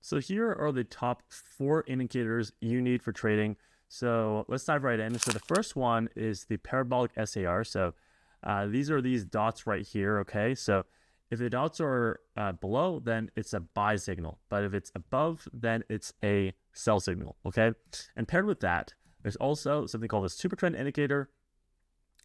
So here are the top 4 indicators you need for trading. So let's dive right in. So the first one is the Parabolic SAR. So these are these dots right here, okay? So if the dots are below, then it's a buy signal. But if it's above, then it's a sell signal, okay? And paired with that, there's also something called a super trend indicator.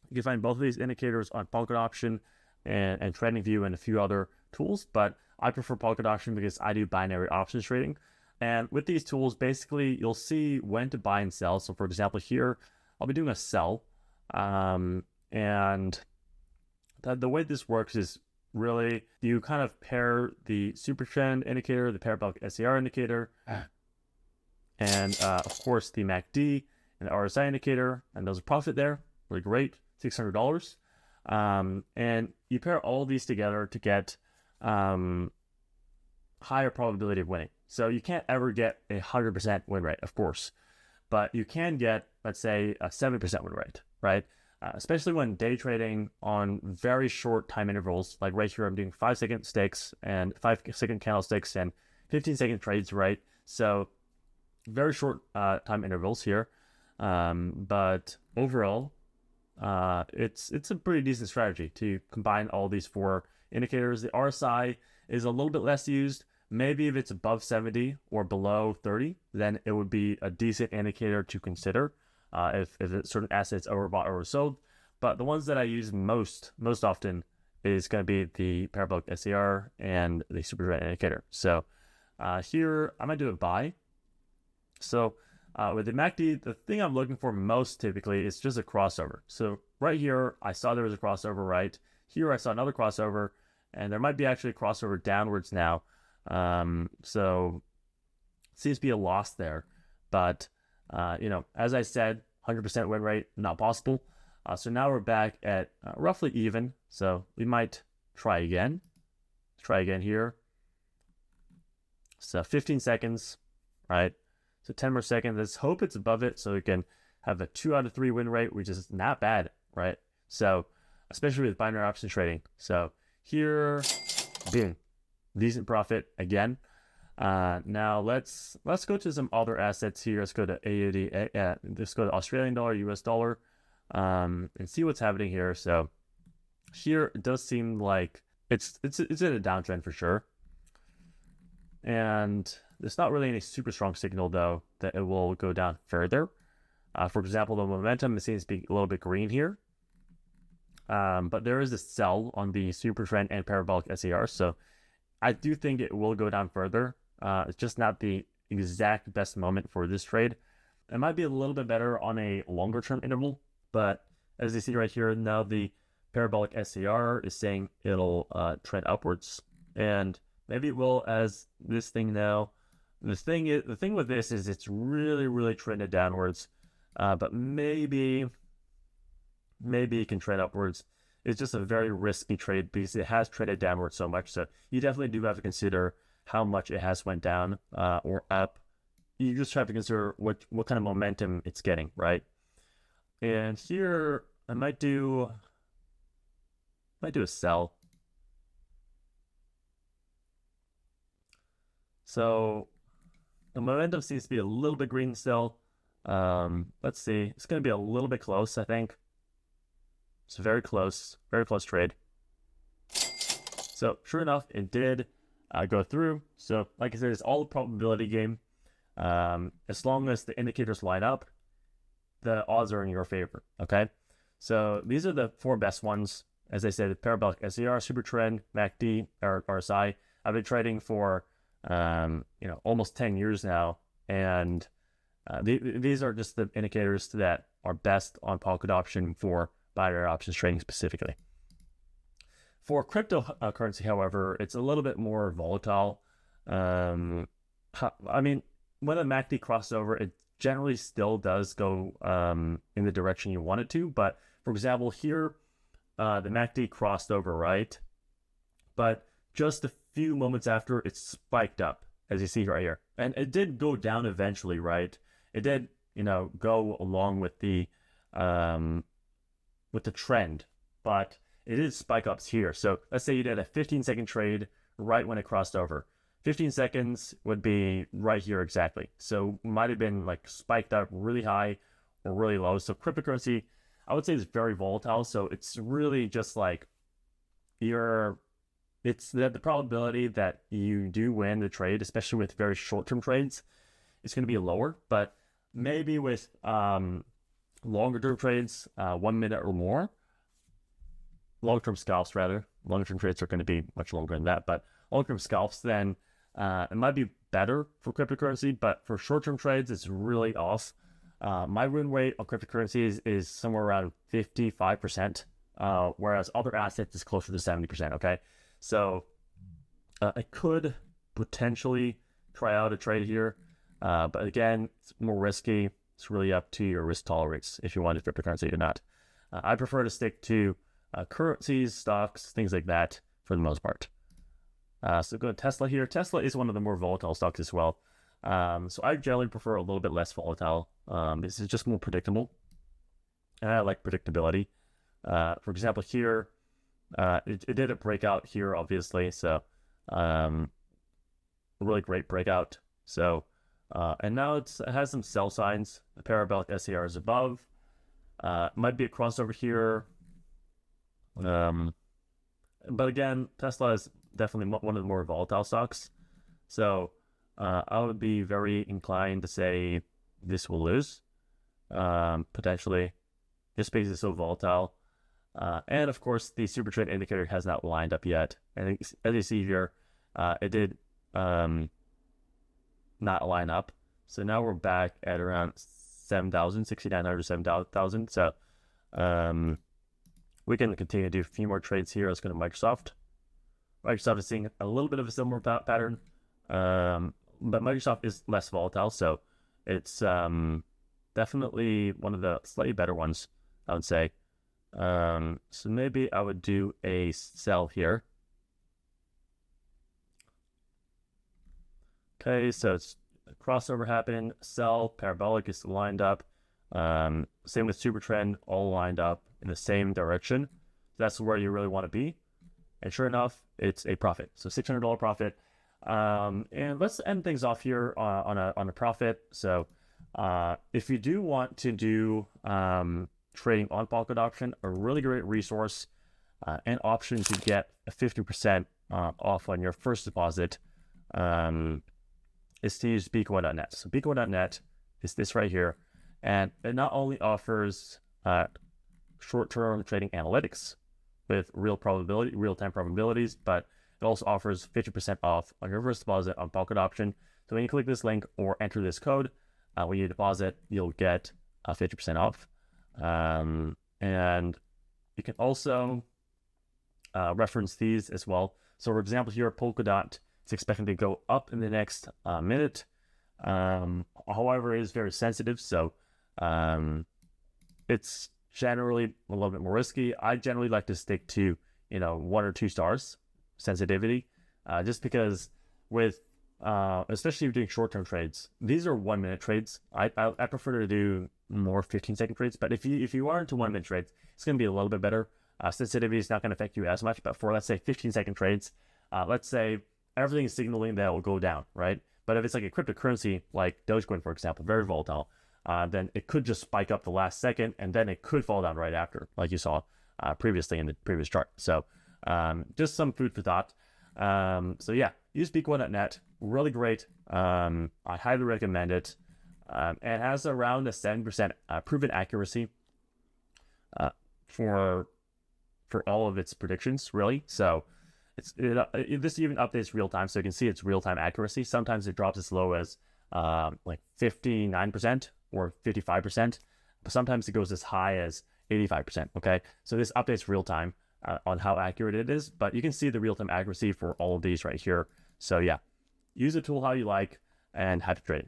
You can find both of these indicators on Polkadot and TradingView and a few other tools, but I prefer Polkadot because I do binary options trading. And with these tools, basically, you'll see when to buy and sell. So for example, here, I'll be doing a sell. And the way this works is really, you kind of pair the super trend indicator, the Parabolic SAR indicator, and of course the MACD and the RSI indicator, and there's a profit there, really great, $600. And you pair all these together to get higher probability of winning. So you can't ever get a 100% win rate, of course, but you can get, let's say, a 7% win rate, right? Especially when day trading on very short time intervals, like right here, I'm doing 5-second sticks and 5-second candlesticks and 15-second trades, right? So very short time intervals here, but overall, it's a pretty decent strategy to combine all these 4 indicators. The RSI is a little bit less used. Maybe if it's above 70 or below 30, then it would be a decent indicator to consider if certain assets overbought or oversold. But the ones that I use most often is going to be the Parabolic SAR and the super trend indicator. So here I might do a buy. So with the MACD, the thing I'm looking for most typically is just a crossover. So right here, I saw there was a crossover, right? Here I saw another crossover, and there might be actually a crossover downwards now. So seems to be a loss there. But, as I said, 100% win rate, not possible. So now we're back at roughly even. So we might try again. Try again here. So 15 seconds, right? So 10 more seconds. Let's hope it's above it so we can have a 2 out of 3 win rate, which is not bad, right? So especially with binary options trading. So here, boom, decent profit again. Now let's go to some other assets here. Let's go to AUD. Let's go to Australian dollar, US dollar, and see what's happening here. So here it does seem like it's in a downtrend for sure. And there's not really any super strong signal, though, that it will go down further. For example, the momentum seems to be a little bit green here. But there is a sell on the super trend and Parabolic SAR. So I do think it will go down further. It's just not the exact best moment for this trade. It might be a little bit better on a longer term interval. But as you see right here, now the Parabolic SAR is saying it'll trend upwards. And maybe it will as this thing now. The thing with this is it's really trended downwards, but maybe it can trend upwards. It's just a very risky trade because it has traded downwards so much. So you definitely do have to consider how much it has went down or up. You just have to consider what kind of momentum it's getting, right? And here I might do a sell. So the momentum seems to be a little bit green still. Let's see. It's going to be a little bit close, I think. It's very close trade. So sure enough, it did go through. So like I said, it's all a probability game. As long as the indicators line up, the odds are in your favor, okay? So these are the 4 best ones. As I said, Parabolic SAR, Super Trend, MACD, or RSI. I've been trading for almost 10 years now, and these are just the indicators that are best on Polkadot for binary options trading specifically. For cryptocurrency, however, it's a little bit more volatile. I mean, when the MACD crossover, it generally still does go in the direction you want it to. But for example, here, the MACD crossed over, right? But just a few moments after, it spiked up, as you see right here. And it did go down eventually, right? It did, go along with the trend, but it did spike up here. So let's say you did a 15-second trade right when it crossed over. 15 seconds would be right here exactly. So might have been like spiked up really high or really low. So cryptocurrency, I would say, is very volatile. So it's really just like it's the probability that you do win the trade, especially with very short-term trades, it's going to be lower. But maybe with longer-term trades, 1 minute or more, long-term scalps rather, long-term trades are going to be much longer than that. But long-term scalps, then it might be better for cryptocurrency, but for short-term trades, it's really off. My win rate on cryptocurrencies is somewhere around 55%, whereas other assets is closer to 70%, okay? So I could potentially try out a trade here, but again, it's more risky. It's really up to your risk tolerance if you want to cryptocurrency or not. I prefer to stick to currencies, stocks, things like that for the most part. So go to Tesla here. Tesla is one of the more volatile stocks as well. So I generally prefer a little bit less volatile. This is just more predictable. And I like predictability. For example, here, it did a breakout here, obviously. So a really great breakout. So, and now it has some sell signs. The Parabolic SAR is above. Might be a crossover here. But again, Tesla is definitely one of the more volatile stocks. So I would be very inclined to say this will lose, potentially, just because it's so volatile. And of course, the super trend indicator has not lined up yet. And as you see here, it did not line up. So now we're back at around 7,000, 6,900, 7,000. So we can continue to do a few more trades here. Let's go to Microsoft. Microsoft is seeing a little bit of a similar pattern, but Microsoft is less volatile, so it's definitely one of the slightly better ones, I would say. So maybe I would do a sell here. Okay, so it's a crossover happening. Sell, Parabolic is lined up. Same with Super Trend, all lined up in the same direction. That's where you really want to be. And sure enough, it's a profit. So $600 profit. And let's end things off here on a profit. So if you do want to do trading on Polkadot option, a really great resource and option to get a 50% off on your first deposit is to use becoinnet. So becoinnet is this right here. And it not only offers short-term trading analytics with real-time probabilities, but it also offers 50% off on your first deposit on Polkadot option. So when you click this link or enter this code, when you deposit, you'll get 50% off. And you can also reference these as well. So for example, here Polkadot is expecting to go up in the next minute. However, it is very sensitive, so it's generally a little bit more risky. I generally like to stick to 1 or 2 stars sensitivity, just because with especially if you're doing short-term trades, these are 1-minute trades. I prefer to do more 15-second trades, but if you are into 1-minute trades, it's going to be a little bit better. Sensitivity is not going to affect you as much, but for let's say 15-second trades, let's say everything is signaling that it will go down, right? But if it's like a cryptocurrency like Dogecoin, for example, very volatile, then it could just spike up the last second, and then it could fall down right after, like you saw previously in the previous chart. So just some food for thought. So yeah, use becoinnet, really great. I highly recommend it. It has around a 7% proven accuracy for all of its predictions, really. So this even updates real time, so you can see its real time accuracy. Sometimes it drops as low as like 59% or 55%, but sometimes it goes as high as 85%. Okay, so this updates real time on how accurate it is, but you can see the real time accuracy for all of these right here. So yeah, use the tool how you like and have to trade.